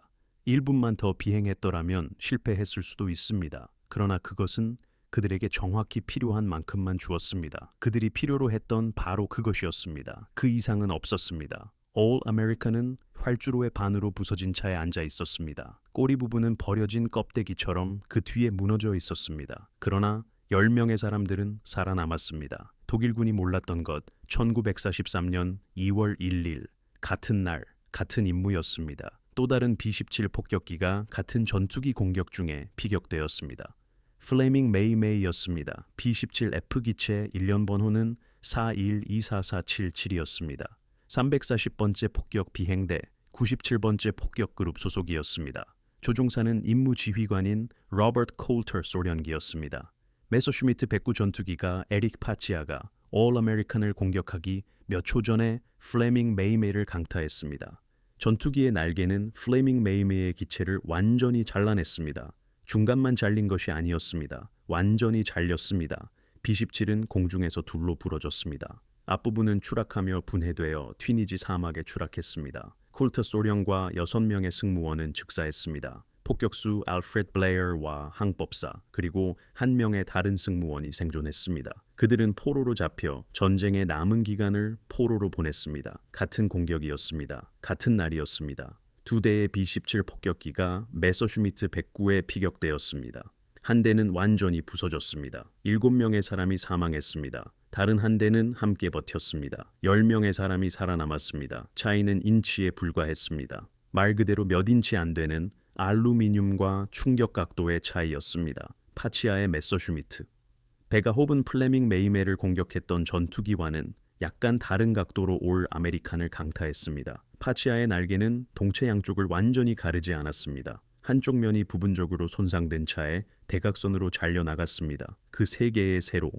1분만 더 비행했더라면 실패했을 수도 있습니다. 그러나 그것은 그들에게 정확히 필요한 만큼만 주었습니다. 그들이 필요로 했던 바로 그것이었습니다. 그 이상은 없었습니다. All American은 활주로의 반으로 부서진 차에 앉아 있었습니다. 꼬리 부분은 버려진 껍데기처럼 그 뒤에 무너져 있었습니다. 그러나 10명의 사람들은 살아남았습니다. 독일군이 몰랐던 것, 1943년 2월 1일 같은 날, 같은 임무였습니다. 또 다른 B-17 폭격기가 같은 전투기 공격 중에 피격되었습니다. 플레밍 메이메이였습니다. B-17F 기체 1년 번호는 41244777이었습니다. 340번째 폭격 비행대 97번째 폭격 그룹 소속이었습니다. 조종사는 임무 지휘관인 로버트 콜터 소련기였습니다. 메서슈미트 109 전투기가 에릭 파치아가 All American을 공격하기 몇 초 전에 플레밍 메이메이를 강타했습니다. 전투기의 날개는 플레밍 메이메이의 기체를 완전히 잘라냈습니다. 중간만 잘린 것이 아니었습니다. 완전히 잘렸습니다. B-17은 공중에서 둘로 부러졌습니다. 앞부분은 추락하며 분해되어 튀니지 사막에 추락했습니다. 콜터 소령과 6명의 승무원은 즉사했습니다. 폭격수 알프레드 블레어와 항법사 그리고 1명의 다른 승무원이 생존했습니다. 그들은 포로로 잡혀 전쟁의 남은 기간을 포로로 보냈습니다. 같은 공격이었습니다. 같은 날이었습니다. 2대의 B-17 폭격기가 메서슈미트 109에 피격되었습니다. 한 대는 완전히 부서졌습니다. 7명의 사람이 사망했습니다. 다른 한 대는 함께 버텼습니다. 10명의 사람이 살아남았습니다. 차이는 인치에 불과했습니다. 말 그대로 몇 인치 안 되는 알루미늄과 충격 각도의 차이였습니다. 파치아의 메서슈미트. 베가홉은 플레밍 메이메를 공격했던 전투기와는 약간 다른 각도로 올 아메리칸을 강타했습니다. 파치아의 날개는 동체 양쪽을 완전히 가르지 않았습니다. 한쪽 면이 부분적으로 손상된 차에 대각선으로 잘려나갔습니다. 그 3개의 세로,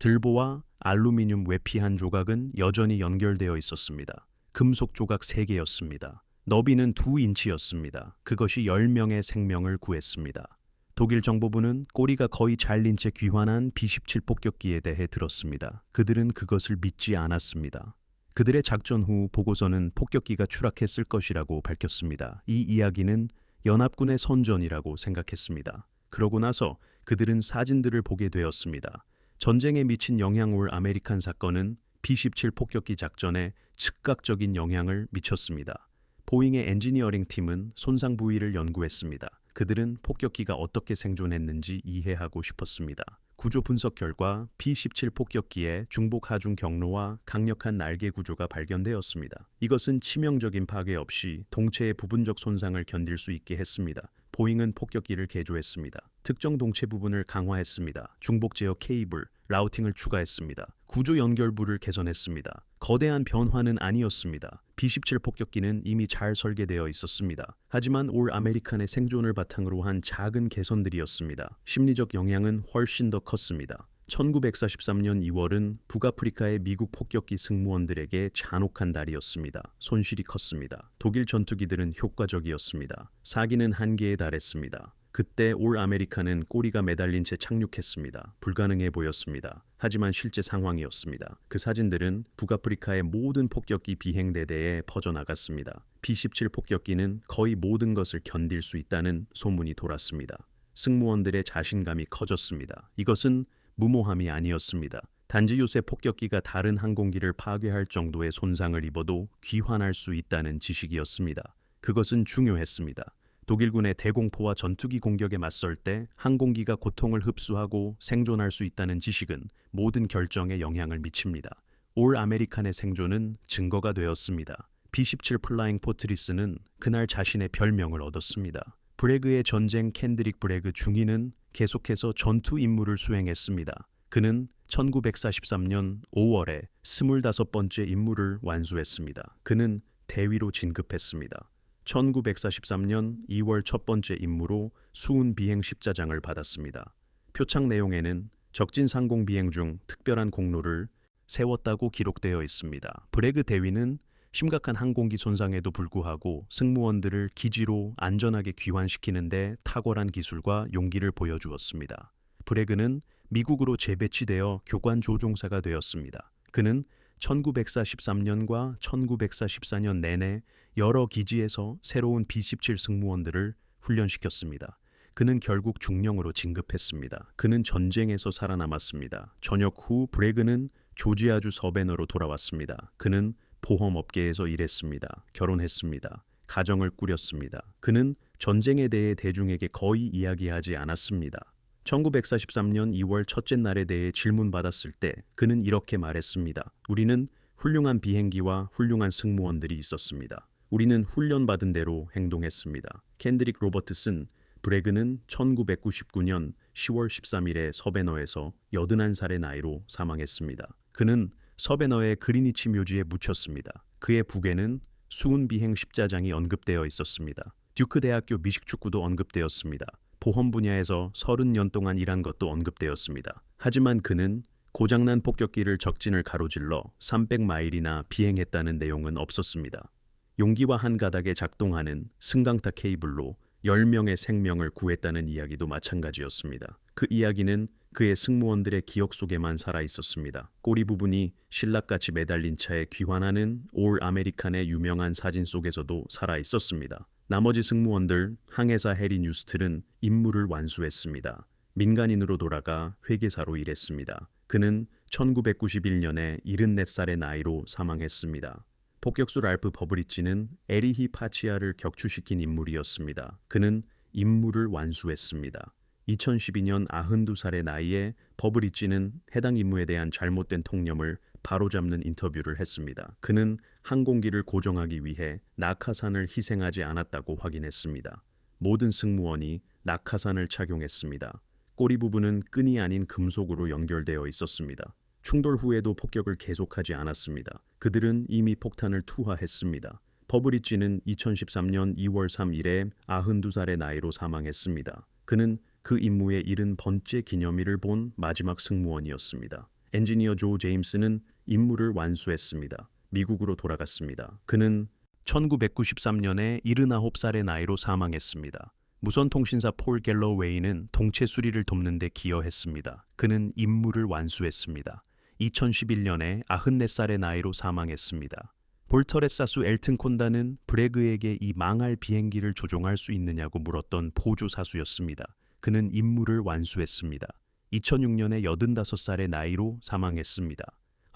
들보와 알루미늄 외피 한 조각은 여전히 연결되어 있었습니다. 금속 조각 3개였습니다. 너비는 2인치였습니다. 그것이 10명의 생명을 구했습니다. 독일 정보부는 꼬리가 거의 잘린 채 귀환한 B-17 폭격기에 대해 들었습니다. 그들은 그것을 믿지 않았습니다. 그들의 작전 후 보고서는 폭격기가 추락했을 것이라고 밝혔습니다. 이 이야기는 연합군의 선전이라고 생각했습니다. 그러고 나서 그들은 사진들을 보게 되었습니다. 전쟁에 미친 영향 올 아메리칸 사건은 B-17 폭격기 작전에 즉각적인 영향을 미쳤습니다. 보잉의 엔지니어링 팀은 손상 부위를 연구했습니다. 그들은 폭격기가 어떻게 생존했는지 이해하고 싶었습니다. 구조 분석 결과 B-17 폭격기의 중복 하중 경로와 강력한 날개 구조가 발견되었습니다. 이것은 치명적인 파괴 없이 동체의 부분적 손상을 견딜 수 있게 했습니다. 보잉은 폭격기를 개조했습니다. 특정 동체 부분을 강화했습니다. 중복 제어 케이블, 라우팅을 추가했습니다. 구조 연결부를 개선했습니다. 거대한 변화는 아니었습니다. B-17 폭격기는 이미 잘 설계되어 있었습니다. 하지만 올 아메리칸의 생존을 바탕으로 한 작은 개선들이었습니다. 심리적 영향은 훨씬 더 컸습니다. 1943년 2월은 북아프리카의 미국 폭격기 승무원들에게 잔혹한 달이었습니다. 손실이 컸습니다. 독일 전투기들은 효과적이었습니다. 사기는 한계에 달했습니다. 그때 올 아메리칸은 꼬리가 매달린 채 착륙했습니다. 불가능해 보였습니다. 하지만 실제 상황이었습니다. 그 사진들은 북아프리카의 모든 폭격기 비행대대에 퍼져나갔습니다. B-17 폭격기는 거의 모든 것을 견딜 수 있다는 소문이 돌았습니다. 승무원들의 자신감이 커졌습니다. 이것은 무모함이 아니었습니다. 단지 요새 폭격기가 다른 항공기를 파괴할 정도의 손상을 입어도 귀환할 수 있다는 지식이었습니다. 그것은 중요했습니다. 독일군의 대공포와 전투기 공격에 맞설 때 항공기가 고통을 흡수하고 생존할 수 있다는 지식은 모든 결정에 영향을 미칩니다. 올 아메리칸의 생존은 증거가 되었습니다. B-17 플라잉 포트리스는 그날 자신의 별명을 얻었습니다. 브래그의 전쟁 켄드릭 브래그 중위는 계속해서 전투 임무를 수행했습니다. 그는 1943년 5월에 25번째 임무를 완수했습니다. 그는 대위로 진급했습니다. 1943년 2월 첫 번째 임무로 수운 비행 십자장을 받았습니다. 표창 내용에는 적진 상공 비행 중 특별한 공로를 세웠다고 기록되어 있습니다. 브래그 대위는 심각한 항공기 손상에도 불구하고 승무원들을 기지로 안전하게 귀환시키는 데 탁월한 기술과 용기를 보여주었습니다. 브래그는 미국으로 재배치되어 교관 조종사가 되었습니다. 그는 1943년과 1944년 내내 여러 기지에서 새로운 B-17 승무원들을 훈련시켰습니다. 그는 결국 중령으로 진급했습니다. 그는 전쟁에서 살아남았습니다. 전역 후 브래그는 조지아주 서베너로 돌아왔습니다. 그는 보험업계에서 일했습니다. 결혼했습니다. 가정을 꾸렸습니다. 그는 전쟁에 대해 대중에게 거의 이야기하지 않았습니다. 1943년 2월 첫째 날에 대해 질문받았을 때 그는 이렇게 말했습니다. 우리는 훌륭한 비행기와 훌륭한 승무원들이 있었습니다. 우리는 훈련받은 대로 행동했습니다. 켄드릭 로버트슨 브래그는 1999년 10월 13일에 서베너에서 81살의 나이로 사망했습니다. 그는 서베너의 그리니치 묘지에 묻혔습니다. 그의 북에는 수운 비행 십자장이 언급되어 있었습니다. 듀크 대학교 미식축구도 언급되었습니다. 보험 분야에서 30년 동안 일한 것도 언급되었습니다. 하지만 그는 고장난 폭격기를 적진을 가로질러 300마일이나 비행했다는 내용은 없었습니다. 용기와 한 가닥에 작동하는 승강타 케이블로 10명의 생명을 구했다는 이야기도 마찬가지였습니다. 그 이야기는 그의 승무원들의 기억 속에만 살아 있었습니다. 꼬리 부분이 신락같이 매달린 차에 귀환하는 올 아메리칸의 유명한 사진 속에서도 살아 있었습니다. 나머지 승무원들 항해사 해리 뉴스틀은 임무를 완수했습니다. 민간인으로 돌아가 회계사로 일했습니다. 그는 1991년에 74살의 나이로 사망했습니다. 폭격수 랄프 버브리치는 에리히 파치아를 격추시킨 인물이었습니다. 그는 임무를 완수했습니다. 2012년 92살의 나이에 버브리치는 해당 임무에 대한 잘못된 통념을 바로잡는 인터뷰를 했습니다. 그는 항공기를 고정하기 위해 낙하산을 희생하지 않았다고 확인했습니다. 모든 승무원이 낙하산을 착용했습니다. 꼬리 부분은 끈이 아닌 금속으로 연결되어 있었습니다. 충돌 후에도 폭격을 계속하지 않았습니다. 그들은 이미 폭탄을 투하했습니다. 버브리치는 2013년 2월 3일에 92살의 나이로 사망했습니다. 그는 그 임무의 70번째 기념일을 본 마지막 승무원이었습니다. 엔지니어 조 제임스는 임무를 완수했습니다. 미국으로 돌아갔습니다. 그는 1993년에 79살의 나이로 사망했습니다. 무선통신사 폴 갤러웨이는 동체 수리를 돕는 데 기여했습니다. 그는 임무를 완수했습니다. 2011년에 94살의 나이로 사망했습니다. 볼터레사수 엘튼 콘다는 브래그에게 이 망할 비행기를 조종할 수 있느냐고 물었던 보조사수였습니다. 그는 임무를 완수했습니다. 2006년에 85살의 나이로 사망했습니다.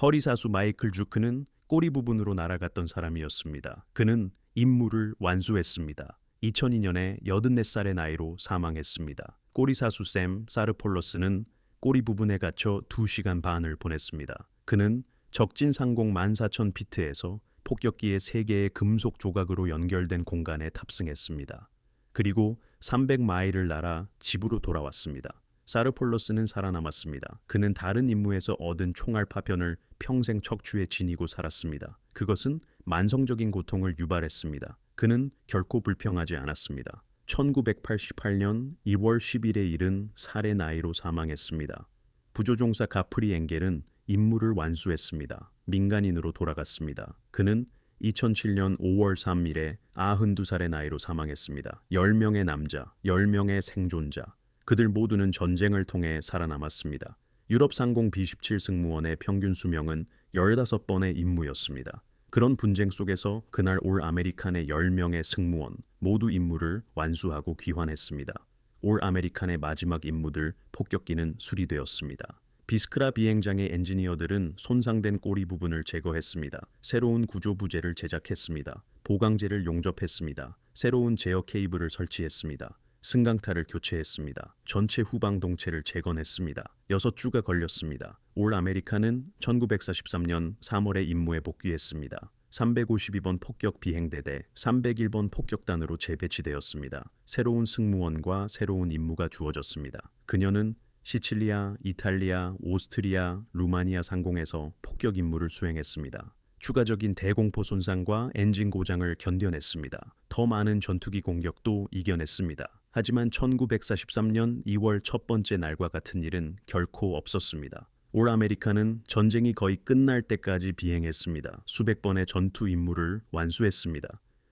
허리사수 마이클 주크는 꼬리 부분으로 날아갔던 사람이었습니다. 그는 임무를 완수했습니다. 2002년에 84살의 나이로 사망했습니다. 꼬리사수 샘 사르폴러스는 꼬리 부분에 갇혀 2시간 반을 보냈습니다. 그는 적진상공 14,000피트에서 폭격기의 3개의 금속 조각으로 연결된 공간에 탑승했습니다. 그리고 300마일을 날아 집으로 돌아왔습니다. 사르폴러스는 살아남았습니다. 그는 다른 임무에서 얻은 총알 파편을 평생 척추에 지니고 살았습니다. 그것은 만성적인 고통을 유발했습니다. 그는 결코 불평하지 않았습니다. 1988년 2월 10일에 이른 살의 나이로 사망했습니다. 부조종사 가프리 엥겔은 임무를 완수했습니다. 민간인으로 돌아갔습니다. 그는 2007년 5월 3일에 92살의 나이로 사망했습니다. 10명의 남자, 10명의 생존자. 그들 모두는 전쟁을 통해 살아남았습니다. 유럽 상공 B-17 승무원의 평균 수명은 15번의 임무였습니다. 그런 분쟁 속에서 그날 올 아메리칸의 10명의 승무원 모두 임무를 완수하고 귀환했습니다. 올 아메리칸의 마지막 임무들 폭격기는 수리되었습니다. 비스크라 비행장의 엔지니어들은 손상된 꼬리 부분을 제거했습니다. 새로운 구조 부재를 제작했습니다. 보강재를 용접했습니다. 새로운 제어 케이블을 설치했습니다. 승강타를 교체했습니다. 전체 후방 동체를 재건했습니다. 6주가 걸렸습니다. 올 아메리칸은 1943년 3월에 임무에 복귀했습니다. 352번 폭격 비행대대, 301번 폭격단으로 재배치되었습니다. 새로운 승무원과 새로운 임무가 주어졌습니다. 그녀는 시칠리아, 이탈리아, 오스트리아, 루마니아 상공에서 폭격 임무를 수행했습니다. 추가적인 대공포 손상과 엔진 고장을 견뎌냈습니다. 더 많은 전투기 공격도 이겨냈습니다. 하지만 1943년 2월 첫 번째 날과 같은 일은 결코 없었습니다. 올 아메리칸은 전쟁이 거의 끝날 때까지 비행했습니다. 수백 번의 전투 임무를 완수했습니다.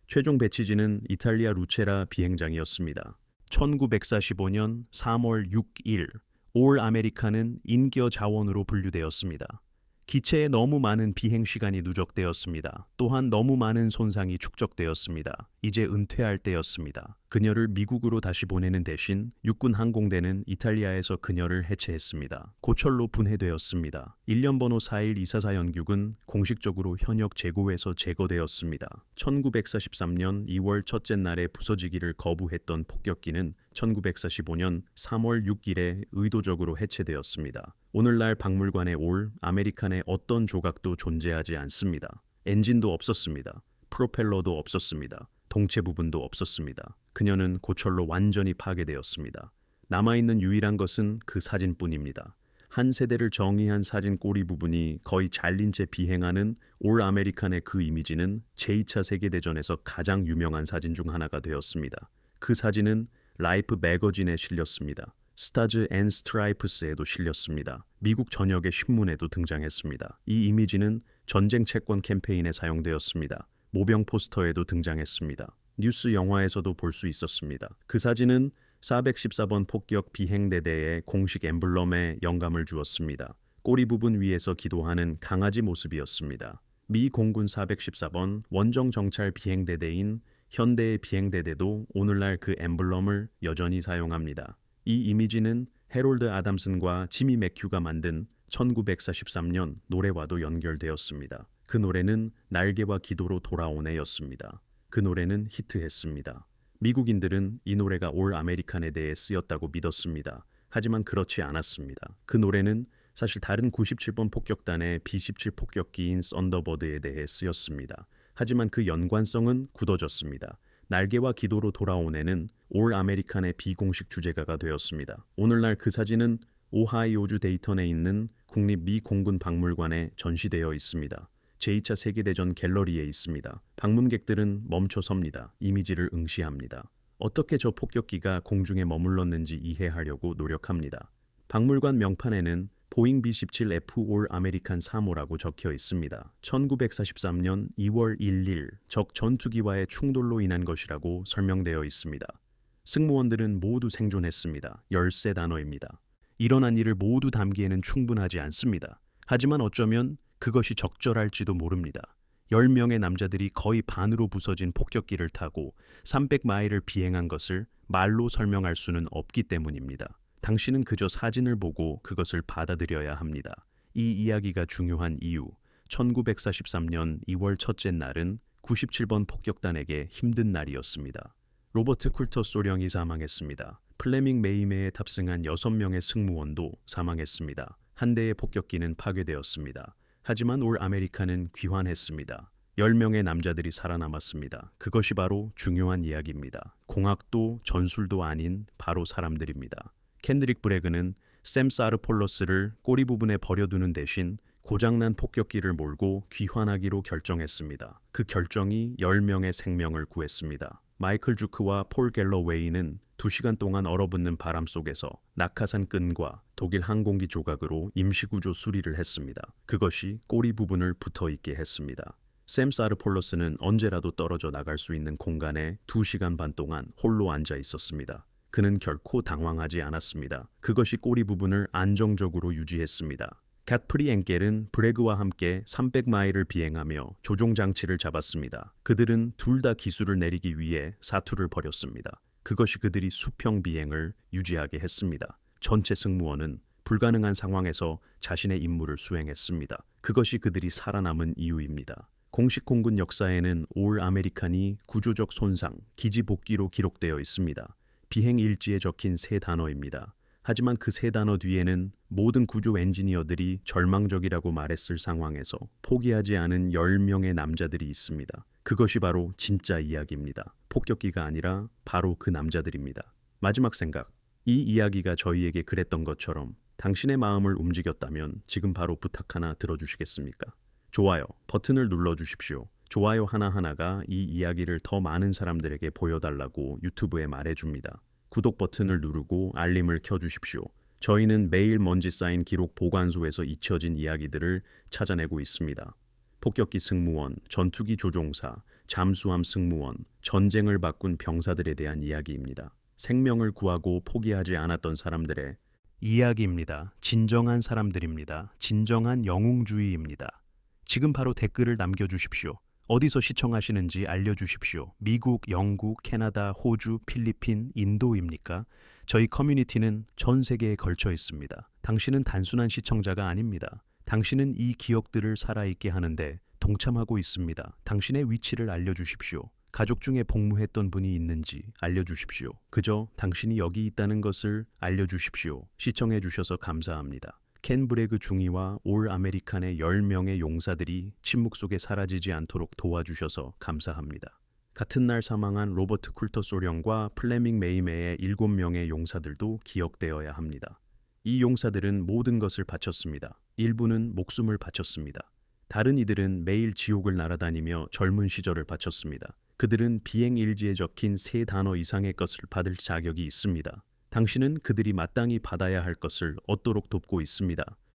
최종 배치지는 이탈리아 루체라 비행장이었습니다. 1945년 3월 6일 올 아메리칸은 인겨 자원으로 분류되었습니다. 기체에 너무 많은 비행 시간이 누적되었습니다. 또한 너무 많은 손상이 축적되었습니다. 이제 은퇴할 때였습니다. 그녀를 미국으로 다시 보내는 대신 육군 항공대는 이탈리아에서 그녀를 해체했습니다. 고철로 분해되었습니다. 1년 번호 41 244 연격은 공식적으로 현역 재고에서 제거되었습니다. 1943년 2월 첫째 날에 부서지기를 거부했던 폭격기는 1945년 3월 6일에 의도적으로 해체되었습니다. 오늘날 박물관에 올 아메리칸의 어떤 조각도 존재하지 않습니다. 엔진도 없었습니다. 프로펠러도 없었습니다. 동체 부분도 없었습니다. 그녀는 고철로 완전히 파괴되었습니다. 남아있는 유일한 것은 그 사진뿐입니다. 한 세대를 정의한 사진 꼬리 부분이 거의 잘린 채 비행하는 올 아메리칸의 그 이미지는 제2차 세계대전에서 가장 유명한 사진 중 하나가 되었습니다. 그 사진은 라이프 매거진에 실렸습니다. 스타즈 앤 스트라이프스에도 실렸습니다. 미국 전역의 신문에도 등장했습니다. 이 이미지는 전쟁 채권 캠페인에 사용되었습니다. 모병 포스터에도 등장했습니다. 뉴스 영화에서도 볼 수 있었습니다. 그 사진은 414번 폭격 비행대대의 공식 엠블럼에 영감을 주었습니다. 꼬리 부분 위에서 기도하는 강아지 모습이었습니다. 미 공군 414번 원정 정찰 비행대대인 현대의 비행대대도 오늘날 그 엠블럼을 여전히 사용합니다. 이 이미지는 해롤드 아담슨과 지미 맥휴가 만든 1943년 노래와도 연결되었습니다. 그 노래는 날개와 기도로 돌아오네였습니다. 그 노래는 히트했습니다. 미국인들은 이 노래가 올 아메리칸에 대해 쓰였다고 믿었습니다. 하지만 그렇지 않았습니다. 그 노래는 사실 다른 97번 폭격단의 B-17 폭격기인 썬더버드에 대해 쓰였습니다. 하지만 그 연관성은 굳어졌습니다. 날개와 기도로 돌아오네는 올 아메리칸의 비공식 주제가가 되었습니다. 오늘날 그 사진은 오하이오주 데이턴에 있는 국립 미 공군 박물관에 전시되어 있습니다. 제2차 세계대전 갤러리에 있습니다. 방문객들은 멈춰 섭니다. 이미지를 응시합니다. 어떻게 저 폭격기가 공중에 머물렀는지 이해하려고 노력합니다. 박물관 명판에는 보잉 B-17F 올 아메리칸 3호라고 적혀 있습니다. 1943년 2월 1일 적 전투기와의 충돌로 인한 것이라고 설명되어 있습니다. 승무원들은 모두 생존했습니다. 열세 단어입니다. 일어난 일을 모두 담기에는 충분하지 않습니다. 하지만 어쩌면 그것이 적절할지도 모릅니다. 10명의 남자들이 거의 반으로 부서진 폭격기를 타고 300마일을 비행한 것을 말로 설명할 수는 없기 때문입니다. 당신은 그저 사진을 보고 그것을 받아들여야 합니다. 이 이야기가 중요한 이유, 1943년 2월 첫째 날은 97번 폭격단에게 힘든 날이었습니다. 로버트 쿨터 소령이 사망했습니다. 플레밍 메이메에 탑승한 6명의 승무원도 사망했습니다. 한 대의 폭격기는 파괴되었습니다. 하지만 올 아메리카는 귀환했습니다. 10명의 남자들이 살아남았습니다. 그것이 바로 중요한 이야기입니다. 공학도 전술도 아닌 바로 사람들입니다. 켄드릭 브래그는 샘 사르폴러스를 꼬리 부분에 버려두는 대신 고장난 폭격기를 몰고 귀환하기로 결정했습니다. 그 결정이 10명의 생명을 구했습니다. 마이클 주크와 폴 갤러웨이는 2시간 동안 얼어붙는 바람 속에서 낙하산 끈과 독일 항공기 조각으로 임시구조 수리를 했습니다. 그것이 꼬리 부분을 붙어있게 했습니다. 샘 사르폴러스는 언제라도 떨어져 나갈 수 있는 공간에 2시간 반 동안 홀로 앉아 있었습니다. 그는 결코 당황하지 않았습니다. 그것이 꼬리 부분을 안정적으로 유지했습니다. 갓프리 앵겔은 브래그와 함께 300마일을 비행하며 조종 장치를 잡았습니다. 그들은 둘 다 기술을 내리기 위해 사투를 벌였습니다. 그것이 그들이 수평 비행을 유지하게 했습니다. 전체 승무원은 불가능한 상황에서 자신의 임무를 수행했습니다. 그것이 그들이 살아남은 이유입니다. 공식 공군 역사에는 올 아메리칸이 구조적 손상, 기지 복귀로 기록되어 있습니다. 비행 일지에 적힌 3단어입니다. 하지만 그 3단어 뒤에는 모든 구조 엔지니어들이 절망적이라고 말했을 상황에서 포기하지 않은 10명의 남자들이 있습니다. 그것이 바로 진짜 이야기입니다. 폭격기가 아니라 바로 그 남자들입니다. 마지막 생각. 이 이야기가 저희에게 그랬던 것처럼 당신의 마음을 움직였다면 지금 바로 부탁 하나 들어주시겠습니까? 좋아요 버튼을 눌러주십시오. 좋아요 하나하나가 이 이야기를 더 많은 사람들에게 보여달라고 유튜브에 말해줍니다. 구독 버튼을 누르고 알림을 켜주십시오. 저희는 매일 먼지 쌓인 기록 보관소에서 잊혀진 이야기들을 찾아내고 있습니다. 폭격기 승무원, 전투기 조종사, 잠수함 승무원, 전쟁을 바꾼 병사들에 대한 이야기입니다. 생명을 구하고 포기하지 않았던 사람들의 이야기입니다. 진정한 사람들입니다. 진정한 영웅주의입니다. 지금 바로 댓글을 남겨주십시오. 어디서 시청하시는지 알려주십시오. 미국, 영국, 캐나다, 호주, 필리핀, 인도입니까? 저희 커뮤니티는 전 세계에 걸쳐 있습니다. 당신은 단순한 시청자가 아닙니다. 당신은 이 기억들을 살아있게 하는데 동참하고 있습니다. 당신의 위치를 알려주십시오. 가족 중에 복무했던 분이 있는지 알려주십시오. 그저 당신이 여기 있다는 것을 알려주십시오. 시청해주셔서 감사합니다. 켄 브래그 중위와 올 아메리칸의 10명의 용사들이 침묵 속에 사라지지 않도록 도와주셔서 감사합니다. 같은 날 사망한 로버트 쿨터 소령과 플레밍 메이메의 7명의 용사들도 기억되어야 합니다. 이 용사들은 모든 것을 바쳤습니다. 일부는 목숨을 바쳤습니다. 다른 이들은 매일 지옥을 날아다니며 젊은 시절을 바쳤습니다. 그들은 비행 일지에 적힌 3단어 이상의 것을 받을 자격이 있습니다. 당신은 그들이 마땅히 받아야 할 것을 얻도록 돕고 있습니다.